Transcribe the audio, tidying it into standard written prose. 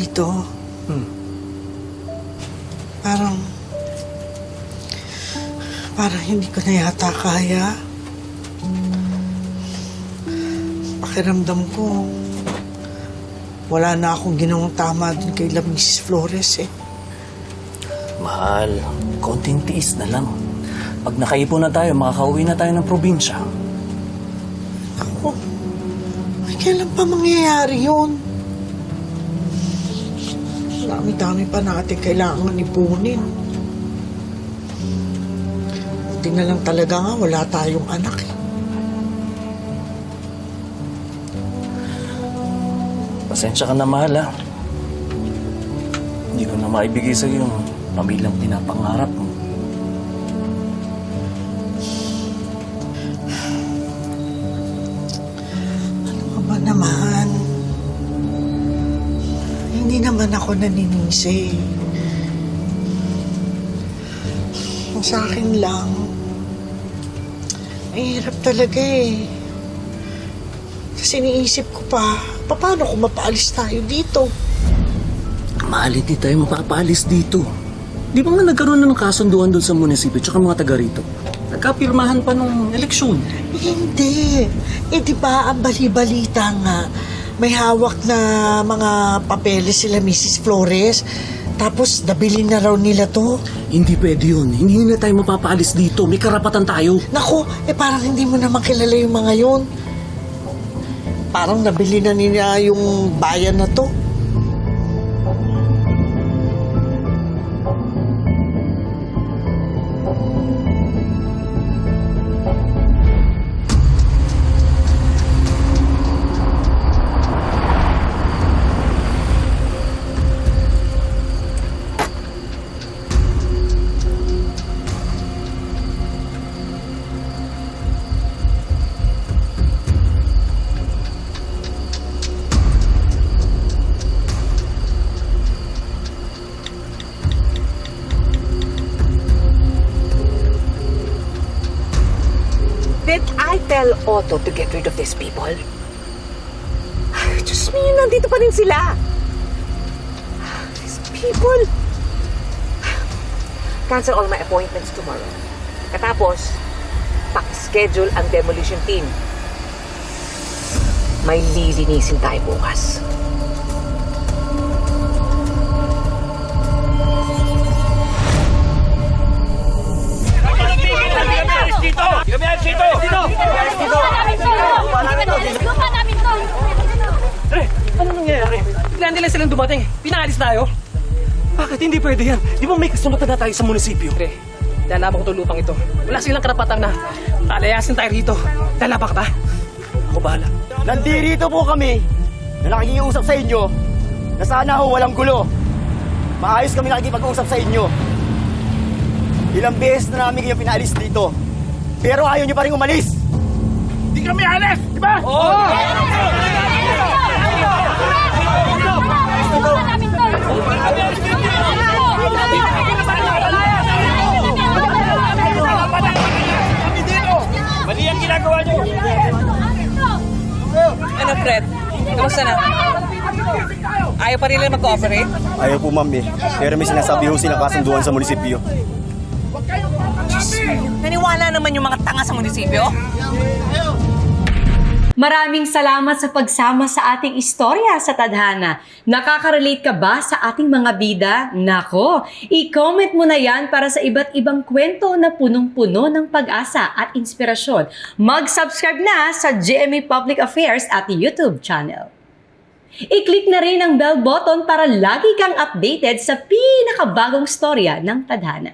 dito. Parang hindi ko na yata kaya. Pakiramdam ko, wala na akong ginawang tama dun kay Mrs. Flores eh. Mahal, konting tiis na lang. Pag nakaipon na tayo, makakauwi na tayo ng probinsya. Ako, kailan pa mangyayari yun? Dami-dami pa natin kailangan ipunin. Buti na lang talaga nga, wala tayong anak eh. Pasensya ka na, mahal, ha? Hindi ko na maibigay sa'yo yung pamilyang pinapangarap mo. Ano ka ba naman? Hindi naman ako naninisi. Ang sa akin lang, mahirap talaga eh. Kasi iniisip ko pa, paano kung mapaalis tayo dito? Mahal, hindi tayo mapapaalis dito. Di ba nga nagkaroon na ng kasunduan doon sa munisipyo tsaka mga taga rito? Nagkapirmahan pa nung eleksyon. Hindi. Di ba ang bali-balita nga, may hawak na mga papeles sila Mrs. Flores, tapos nabili na raw nila to. Hindi pwede yun. Hindi na tayo mapapaalis dito. May karapatan tayo. Naku, parang hindi mo naman kilala yung mga yun. Parang nabili na nila yung bayan na to. Did I tell Otto to get rid of these people? Ay, Diyos me, nandito pa rin sila. These people. Cancel all my appointments tomorrow. Katapos, pack-schedule ang demolition team. May lilinisin tayo bukas. Ano nangyayari? Kailan nila silang dumating? Pinaalis tayo? Bakit hindi pwede yan? Di ba may kasunod na tayo sa munisipyo? Pre, lalabak ko itong lupang ito. Wala silang karapatang na palayasin tayo rito. Lalabak ba? Ako bahala. Nandirito po kami na nakikiusap sa inyo na sana ho walang gulo. Maayos kami nakikipag-usap sa inyo. Ilang beses na namin kayo pinaalis dito. Pero ayaw niyo pa rin umalis. Hindi kami alis, di ba? Oo! Kami dito! Mali ang ginagawa niyo! Ano, Fred? Kamusta na? Ayaw pa rin nila mag-cooperate? Ayaw po ma'am eh. Pero may sinasabi ho silang kasunduan sa munisipyo. Naniwala naman yung mga tanga sa munisipyo? Maraming salamat sa pagsama sa ating istorya sa Tadhana. Nakaka-relate ka ba sa ating mga bida? Nako, i-comment mo na yan para sa iba't ibang kwento na punong-puno ng pag-asa at inspirasyon. Mag-subscribe na sa GMA Public Affairs at YouTube channel. I-click na rin ang bell button para lagi kang updated sa pinakabagong storya ng Tadhana.